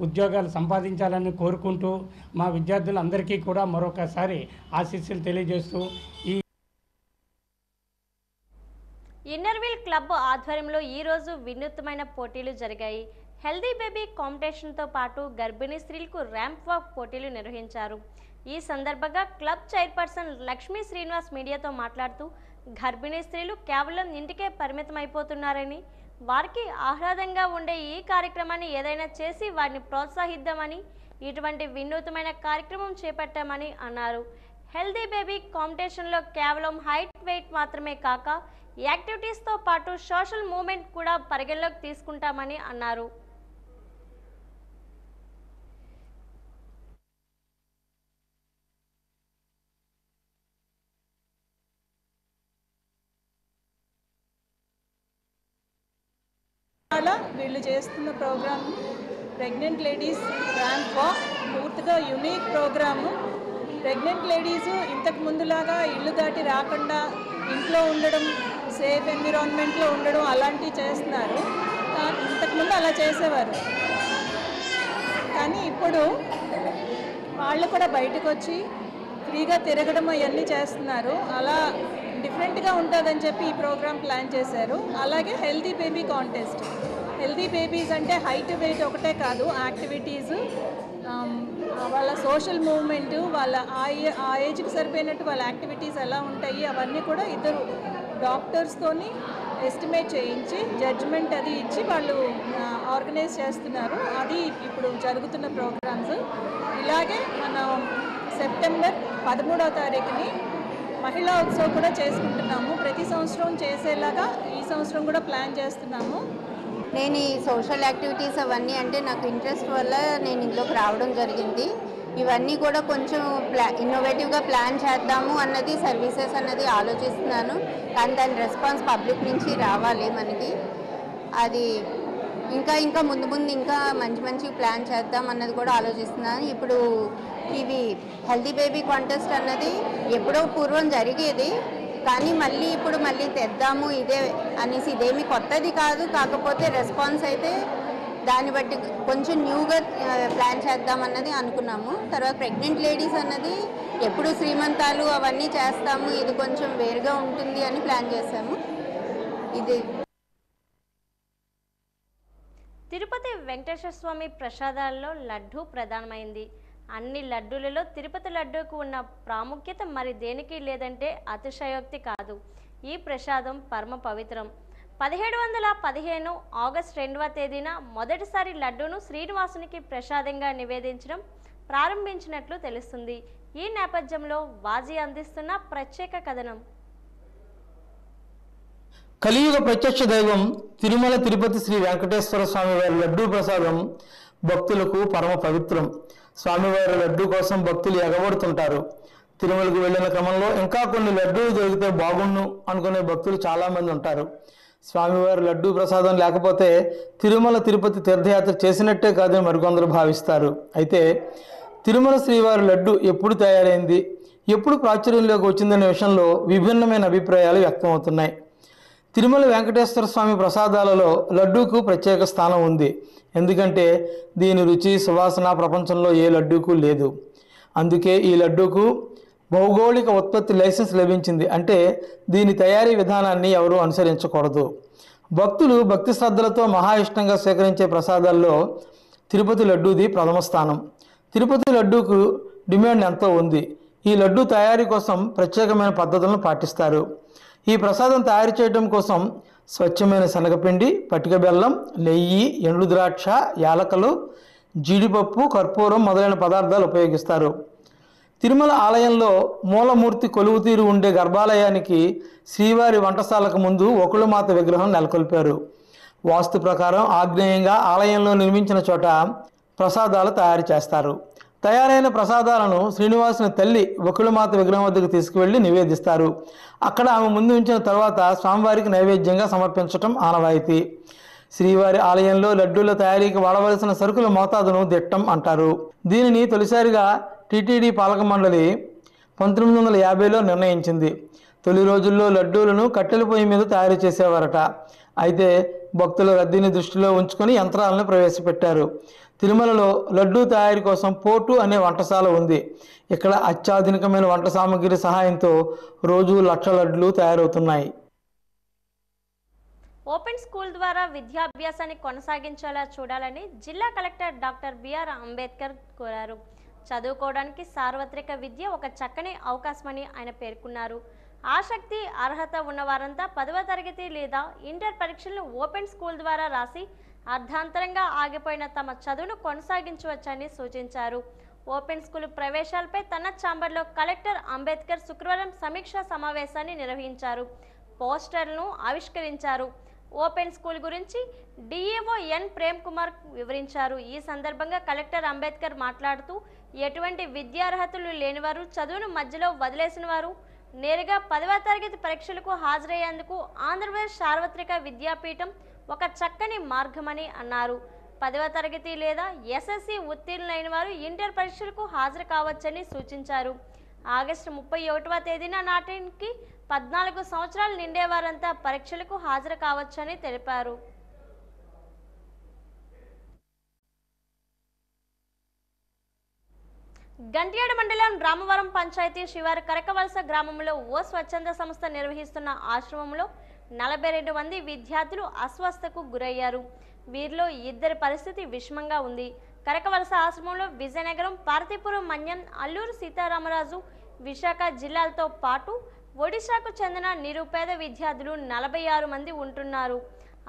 ఉద్యోగాలు సంపాదించాలని కోరుకుంటూ మా విద్యార్థులందరికీ కూడా మరొకసారి ఆశీస్సులు తెలియజేస్తూ ఈ ఇన్నర్వీల్ క్లబ్ ఆధ్వర్యంలో ఈరోజు వినూత్నమైన పోటీలు జరిగాయి. హెల్దీ బేబీ కాంపిటీషన్తో పాటు గర్భిణీ స్త్రీలకు ర్యాంప్ వాక్ పోటీలు నిర్వహించారు. ఈ సందర్భంగా క్లబ్ చైర్పర్సన్ లక్ష్మీ శ్రీనివాస్ మీడియాతో మాట్లాడుతూ గర్భిణీ స్త్రీలు కేవలం ఇంటికే పరిమితమైపోతున్నారని, వారికి ఆహ్లాదంగా ఉండే ఈ కార్యక్రమాన్ని ఏదైనా చేసి వారిని ప్రోత్సహిద్దామని ఇటువంటి వినూత్నమైన కార్యక్రమం చేపట్టామని అన్నారు. హెల్దీ బేబీ కాంపిటీషన్లో కేవలం హైట్, వెయిట్ మాత్రమే కాక యాక్టివిటీస్తో పాటు సోషల్ మూవ్మెంట్ కూడా పరిగణలోకి తీసుకుంటామని అన్నారు. వీళ్ళు చేస్తున్న program pregnant ladies ramp walk పూర్తిగా యూనిక్ ప్రోగ్రాము. ప్రెగ్నెంట్ లేడీస్ ఇంతకు ముందులాగా ఇల్లు దాటి రాకుండా ఇంట్లో ఉండడం, సేఫ్ ఎన్విరాన్మెంట్లో ఉండడం అలాంటివి చేస్తున్నారు. ఇంతకుముందు అలా చేసేవారు, కానీ ఇప్పుడు వాళ్ళు కూడా బయటకు వచ్చి ఫ్రీగా తిరగడం అవన్నీ చేస్తున్నారు. అలా డిఫరెంట్గా ఉంటుందని చెప్పి ఈ ప్రోగ్రామ్ ప్లాన్ చేశారు. అలాగే healthy baby contest. Healthy babies అంటే హైట్, వెయిట్ ఒకటే కాదు, యాక్టివిటీస్, వాళ్ళ సోషల్ మూవ్మెంట్, వాళ్ళ ఆ ఏజ్కి సరిపోయినట్టు వాళ్ళ యాక్టివిటీస్ ఎలా ఉంటాయి అవన్నీ కూడా ఇద్దరు డాక్టర్స్తోని ఎస్టిమేట్ చేయించి జడ్జిమెంట్ అది ఇచ్చి వాళ్ళు ఆర్గనైజ్ చేస్తున్నారు. అది ఇప్పుడు జరుగుతున్న ప్రోగ్రామ్స్. ఇలాగే మనం సెప్టెంబర్ 13వ తారీఖుని మహిళా ఉత్సవ్ కూడా చేసుకుంటున్నాము. ప్రతి సంవత్సరం చేసేలాగా ఈ సంవత్సరం కూడా ప్లాన్ చేస్తున్నాము. నేను ఈ సోషల్ యాక్టివిటీస్ అవన్నీ అంటే నాకు ఇంట్రెస్ట్ వల్ల నేను ఇందులోకి రావడం జరిగింది. ఇవన్నీ కూడా కొంచెం ఇన్నోవేటివ్గా ప్లాన్ చేద్దాము అన్నది సర్వీసెస్ అన్నది ఆలోచిస్తున్నాను. కానీ దాని రెస్పాన్స్ పబ్లిక్ నుంచి రావాలి మనకి. అది ఇంకా ముందు ఇంకా మంచి ప్లాన్ చేద్దాం అన్నది కూడా ఆలోచిస్తున్నాను. ఇప్పుడు ఇవి హెల్తీ బేబీ కాంటెస్ట్ అన్నది ఎప్పుడో పూర్వం జరిగేది, కానీ ఇప్పుడు మళ్ళీ తెద్దాము ఇదే అనేసి ఇదేమి కొత్తది కాదు. కాకపోతే రెస్పాన్స్ అయితే దాన్ని బట్టి కొంచెం న్యూగా ప్లాన్ చేద్దామన్నది అనుకున్నాము. తర్వాత ప్రెగ్నెంట్ లేడీస్ అన్నది ఎప్పుడు శ్రీమంతాలు అవన్నీ చేస్తాము, ఇది కొంచెం వేరుగా ఉంటుంది అని ప్లాన్ చేశాము. ఇది తిరుపతి వెంకటేశ్వర స్వామి ప్రసాదాల్లో లడ్డూ ప్రధానమైంది. అన్ని లడ్డూలలో తిరుపతి లడ్డూకు ఉన్న ప్రాముఖ్యత మరి దేనికి లేదంటే అతిశయోక్తి కాదు. ఈ ప్రసాదం పరమ పవిత్రం. 1715 ఆగస్టు 2వ తేదీన మొదటిసారి లడ్డూను శ్రీనివాసునికి ప్రసాదంగా నివేదించడం ప్రారంభించినట్లు తెలుస్తుంది. ఈ నేపథ్యంలో వాజీ అందిస్తున్న ప్రత్యేక కథనం. కలియుగ ప్రత్యక్ష దైవం తిరుమల తిరుపతి శ్రీ వెంకటేశ్వర స్వామి వారి లడ్డూ ప్రసాదం భక్తులకు పరమ పవిత్రం. స్వామివారి లడ్డూ కోసం భక్తులు ఎగబడుతుంటారు. తిరుమలకు వెళ్ళిన క్రమంలో ఇంకా కొన్ని లడ్డూలు దొరికితే బాగుండు అనుకునే భక్తులు చాలామంది ఉంటారు. స్వామివారి లడ్డూ ప్రసాదం లేకపోతే తిరుమల తిరుపతి తీర్థయాత్ర చేసినట్టే కాదని మరికొందరు భావిస్తారు. అయితే తిరుమల శ్రీవారి లడ్డు ఎప్పుడు తయారైంది, ఎప్పుడు ప్రాచుర్యంలోకి వచ్చిందనే విషయంలో విభిన్నమైన అభిప్రాయాలు వ్యక్తమవుతున్నాయి. తిరుమల వెంకటేశ్వర స్వామి ప్రసాదాలలో లడ్డూకు ప్రత్యేక స్థానం ఉంది. ఎందుకంటే దీని రుచి సువాసన ప్రపంచంలో ఏ లడ్డూకు లేదు. అందుకే ఈ లడ్డూకు భౌగోళిక ఉత్పత్తి లైసెన్స్ లభించింది. అంటే దీని తయారీ విధానాన్ని ఎవరూ అనుసరించకూడదు. భక్తులు భక్తి శ్రద్ధలతో మహా ఇష్టంగా స్వీకరించే ప్రసాదాల్లో తిరుపతి లడ్డూది ప్రథమ స్థానం. తిరుపతి లడ్డూకు డిమాండ్ ఎంతో ఉంది. ఈ లడ్డూ తయారీ కోసం ప్రత్యేకమైన పద్ధతులను పాటిస్తారు. ఈ ప్రసాదం తయారు చేయడం కోసం స్వచ్ఛమైన శనగపిండి, పటిక బెల్లం, నెయ్యి, ఎండు ద్రాక్ష, యాలకలు, జీడిపప్పు, కర్పూరం మొదలైన పదార్థాలు ఉపయోగిస్తారు. తిరుమల ఆలయంలో మూలమూర్తి కొలువుతీరు ఉండే గర్భాలయానికి శ్రీవారి వంటశాలకు ముందు ఒకళమాత విగ్రహం నెలకొల్పారు. వాస్తు ప్రకారం ఆగ్నేయంగా ఆలయంలో నిర్మించిన చోట ప్రసాదాలు తయారు చేస్తారు. తయారైన ప్రసాదాలను శ్రీనివాసుని తల్లి ఒకళమాత విగ్రహం వద్దకు తీసుకువెళ్ళి నివేదిస్తారు. అక్కడ ఆమె ముందు ఉంచిన తర్వాత స్వామివారికి నైవేద్యంగా సమర్పించటం ఆనవాయితీ. శ్రీవారి ఆలయంలో లడ్డూల తయారీకి వాడవలసిన సరుకుల మోతాదును దిట్టం అంటారు. దీనిని తొలిసారిగా టీటీడీ పాలక మండలి 1950లో నిర్ణయించింది. తొలి రోజుల్లో లడ్డూలను కట్టెల పొయ్యి మీద తయారు చేసేవారట. అయితే భక్తుల రద్దీని దృష్టిలో ఉంచుకొని యంత్రాలను ప్రవేశపెట్టారు. తిరుమలలో లడ్డూ తయారీ కోసం పోటు అనే వంటశాల ఉంది. ఇక్కడ అత్యాధునికమైన వంట సామగ్రి సహాయంతో రోజు లక్షల లడ్లు తయారవుతున్నాయి. ఓపెన్ స్కూల్ ద్వారా విద్యాభ్యాసాన్ని కొనసాగించేలా చూడాలని జిల్లా కలెక్టర్ డాక్టర్ బిఆర్ అంబేద్కర్ కోరారు. చదువుకోవడానికి సార్వత్రిక విద్య ఒక చక్కని అవకాశమని ఆయన పేర్కొన్నారు. ఆసక్తి, అర్హత ఉన్నవారంతా 10వ తరగతి లేదా ఇంటర్ పరీక్షలను ఓపెన్ స్కూల్ ద్వారా రాసి అర్ధాంతరంగా ఆగిపోయిన తమ చదువును కొనసాగించవచ్చని సూచించారు. ఓపెన్ స్కూల్ ప్రవేశాలపై తన ఛాంబర్లో కలెక్టర్ అంబేద్కర్ శుక్రవారం సమీక్షా సమావేశాన్ని నిర్వహించారు. పోస్టర్లను ఆవిష్కరించారు. ఓపెన్ స్కూల్ గురించి డిఈఓ ఎన్ ప్రేమ్ కుమార్ వివరించారు. ఈ సందర్భంగా కలెక్టర్ అంబేద్కర్ మాట్లాడుతూ ఎటువంటి విద్యార్హతలు లేనివారు, చదువును మధ్యలో వదిలేసిన వారు నేరుగా 10వ తరగతి పరీక్షలకు హాజరయ్యేందుకు ఆంధ్రప్రదేశ్ సార్వత్రిక విద్యాపీఠం ఒక చక్కని మార్గమని అన్నారు. 10వ తరగతి లేదా ఎస్ఎస్సి ఉత్తీర్ణులైన వారు ఇంటర్ పరీక్షలకు హాజరు కావచ్చని సూచించారు. ఆగస్టు 31వ తేదీన నాటికి 14 సంవత్సరాలు నిండేవారంతా పరీక్షలకు హాజరు కావచ్చని తెలిపారు. గంట్యాడ మండలం రామవరం పంచాయతీ శివారు కరకవలస గ్రామంలో ఓ స్వచ్ఛంద సంస్థ నిర్వహిస్తున్న ఆశ్రమంలో 42 మంది విద్యార్థులు అస్వస్థకు గురయ్యారు. వీరిలో 2 పరిస్థితి విషమంగా ఉంది. కరకవలస ఆశ్రమంలో విజయనగరం, పార్తీపురం, మన్యం, అల్లూరు సీతారామరాజు, విశాఖ జిల్లాలతో పాటు ఒడిశాకు చెందిన నిరుపేద విద్యార్థులు 46 మంది ఉంటున్నారు.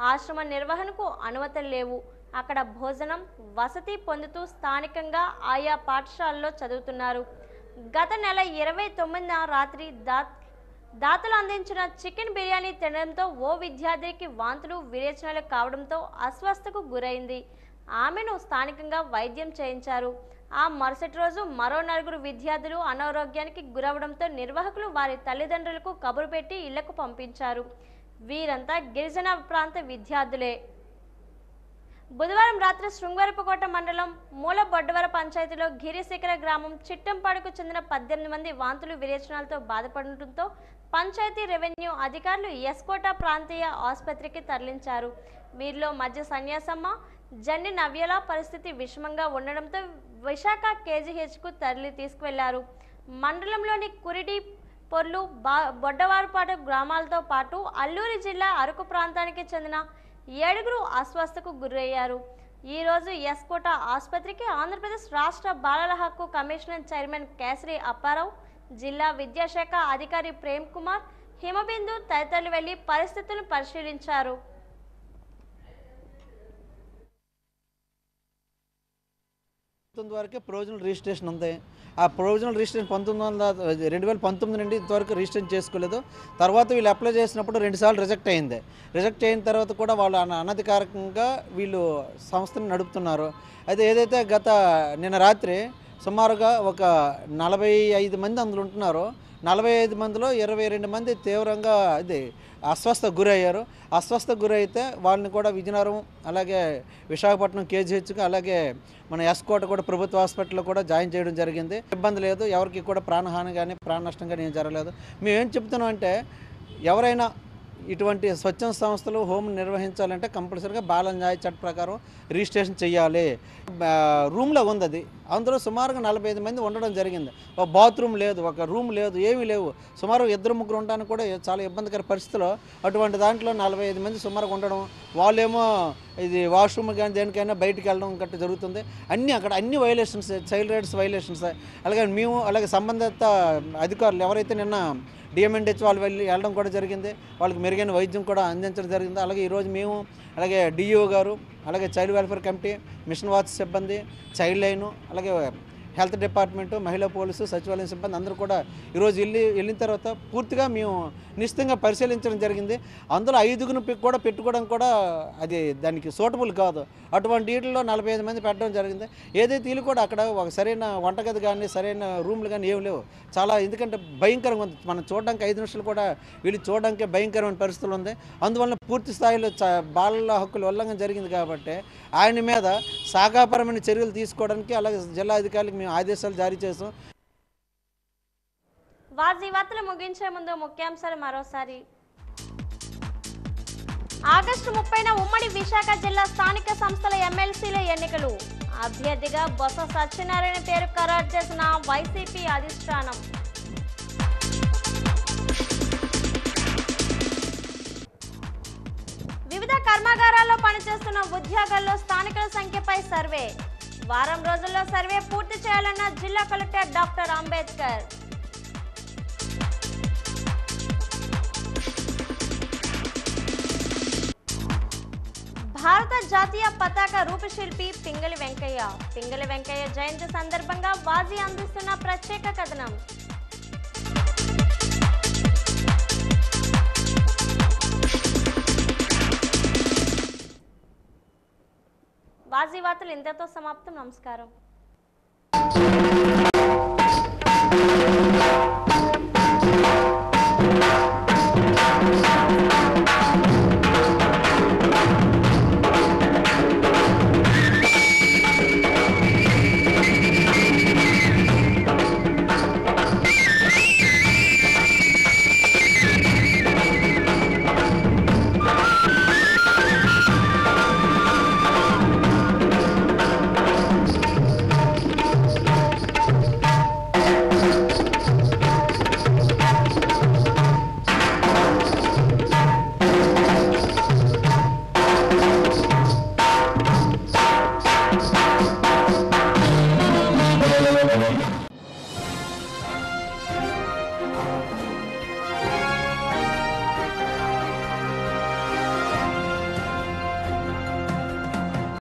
ఆశ్రమ నిర్వహణకు అనుమతులు లేవు. అక్కడ భోజనం వసతి పొందుతూ స్థానికంగా ఆయా పాఠశాలలో చదువుతున్నారు. గత నెల 29న రాత్రి దాతలు అందించిన చికెన్ బిర్యానీ తినడంతో ఓ విద్యార్థికి వాంతులు విరేచనాలు కావడంతో అస్వస్థకు గురైంది. ఆమెను స్థానికంగా వైద్యం చేయించారు. ఆ మరుసటి రోజు మరో 4 విద్యార్థులు అనారోగ్యానికి గురవడంతో నిర్వాహకులు వారి తల్లిదండ్రులకు కబురు పెట్టి ఇళ్లకు పంపించారు. వీరంతా గిరిజన ప్రాంత విద్యార్థులే. బుధవారం రాత్రి శృంగవరపుకోట మండలం మూలబొడ్డవర పంచాయతీలో గిరిశిఖర గ్రామం చిట్టంపాడుకు చెందిన 18 మంది వాంతులు విరేచనాలతో బాధపడటంతో పంచాయతీ రెవెన్యూ అధికారులు ఎస్కోట ప్రాంతీయ ఆసుపత్రికి తరలించారు. వీరిలో మధ్య సన్యాసమ్మ, జన్ని నవ్యల పరిస్థితి విషమంగా ఉండడంతో విశాఖ కేజీహెచ్కు తరలి తీసుకువెళ్లారు. మండలంలోని కురిడి, పొర్లు, బొడ్డవారపాడు గ్రామాలతో పాటు అల్లూరి జిల్లా అరకు ప్రాంతానికి చెందిన 7 అస్వస్థకు గురయ్యారు. ఈరోజు ఎస్కోట ఆసుపత్రికి ఆంధ్రప్రదేశ్ రాష్ట్ర బాలల హక్కు కమిషన్ చైర్మన్ కేసరి అప్పారావు, జిల్లా విద్యాశాఖ అధికారి ప్రేమ్ కుమార్, హిమబిందు తదితరులు వెళ్లి పరిస్థితులను పరిశీలించారు. వరకే ప్రొవిజనల్ రిజిస్ట్రేషన్ ఉంది. ఆ ప్రొవిజనల్ రిజిస్ట్రేషన్ 2019 నుండి ఇంతవరకు రిజిస్ట్రేషన్ చేసుకోలేదు. తర్వాత వీళ్ళు అప్లై చేసినప్పుడు 2 సార్లు రిజెక్ట్ అయింది. రిజెక్ట్ అయిన తర్వాత కూడా వాళ్ళు అనధికారికంగా వీళ్ళు సంస్థను నడుపుతున్నారు. అయితే ఏదైతే నిన్న రాత్రి సుమారుగా ఒక 45 మంది అందులో ఉంటున్నారో 45 మందిలో 22 మంది తీవ్రంగా అస్వస్థకు గురయ్యారు. అస్వస్థకు గురైతే వాళ్ళని కూడా విజయనగరం, అలాగే విశాఖపట్నం కేజీహెచ్కి, అలాగే మన ఎస్కోట కూడా ప్రభుత్వ హాస్పిటల్లో కూడా జాయిన్ చేయడం జరిగింది. ఇబ్బంది లేదు, ఎవరికి కూడా ప్రాణహాని కానీ ప్రాణ నష్టం కానీ ఏం జరగలేదు. మేమేం చెప్తున్నాం అంటే ఎవరైనా ఇటువంటి స్వచ్ఛంద సంస్థలు హోమ్ నిర్వహించాలంటే కంపల్సరీగా బాల న్యాయ చట్ట ప్రకారం రిజిస్ట్రేషన్ చేయాలి. రూమ్లో ఉంది అది. అందులో సుమారుగా 45 మంది ఉండడం జరిగింది. ఒక బాత్రూమ్ లేదు, ఒక రూమ్ లేదు, ఏమీ లేవు. సుమారు 2-3 ఉండడానికి కూడా చాలా ఇబ్బందికర పరిస్థితిలో అటువంటి దాంట్లో 45 మంది సుమారుగా ఉండడం, వాళ్ళేమో ఇది వాష్రూమ్ కానీ దేనికైనా బయటికి వెళ్ళడం గట్రా జరుగుతుంది. అక్కడ అన్ని వైలేషన్స్, చైల్డ్ రైట్స్ వైలేషన్స్. అలాగే సంబంధిత అధికారులు ఎవరైతే నిన్న డిఎంఎన్హెచ్ వాళ్ళు వెళ్ళడం కూడా జరిగింది. వాళ్ళకి మెరుగైన వైద్యం కూడా అందించడం జరిగింది. అలాగే ఈరోజు మేము, అలాగే డిఈఓ గారు, అలాగే child welfare committee, mission watch సిబ్బంది, చైల్డ్ లైను, అలాగే హెల్త్ డిపార్ట్మెంటు, మహిళా పోలీసు, సచివాలయం సిబ్బంది అందరూ కూడా ఈరోజు వెళ్ళిన తర్వాత పూర్తిగా మేము నిశ్చితంగా పరిశీలించడం జరిగింది. అందులో 5గురిని కూడా పెట్టుకోవడం కూడా అది దానికి సూటబుల్ కాదు. అటువంటి వీటిల్లో 45 మంది పెట్టడం జరిగింది. ఏదైతే వీళ్ళు కూడా అక్కడ ఒక సరైన వంటగది కానీ సరైన రూమ్లు కానీ ఏమి లేవు. చాలా ఎందుకంటే భయంకరంగా ఉంది. మనం చూడడానికి 5 నిమిషాలు కూడా వీళ్ళు చూడడానికి భయంకరమైన పరిస్థితులు ఉంది. అందువల్ల పూర్తి స్థాయిలో బాలల హక్కుల ఉల్లంఘన జరిగింది కాబట్టి ఆయన మీద శాఖాపరమైన చర్యలు తీసుకోవడానికి అలాగే జిల్లా అధికారులకు మేము ఆదేశాలు జారీ చేసాం. వార్తలు ముగించే ముందు ముఖ్యాంశాలు మరోసారి. ఆగస్టు 30న ఉమ్మడి విశాఖ జిల్లా స్థానిక సంస్థల ఎమ్మెల్సీల ఎన్నికలు. అభ్యర్థిగా బొత్స సత్యనారాయణ పేరు ఖరారు చేసిన వైసీపీ అధిష్టానం. వివిధ కర్మాగారాల్లో పనిచేస్తున్న ఉద్యోగాల్లో స్థానికుల సంఖ్యపై సర్వే. వారం రోజుల్లో సర్వే పూర్తి చేయాలన్న జిల్లా కలెక్టర్ డాక్టర్ అంబేద్కర్. భారత జాతీయ పతాక రూపశిల్పి పింగళి వెంకయ్య జయంతి సందర్భంగా వాజీ అందిస్తున్న ప్రత్యేక కథనం. వాజీ వార్తలు ఇంతతో సమాప్తం. నమస్కారం.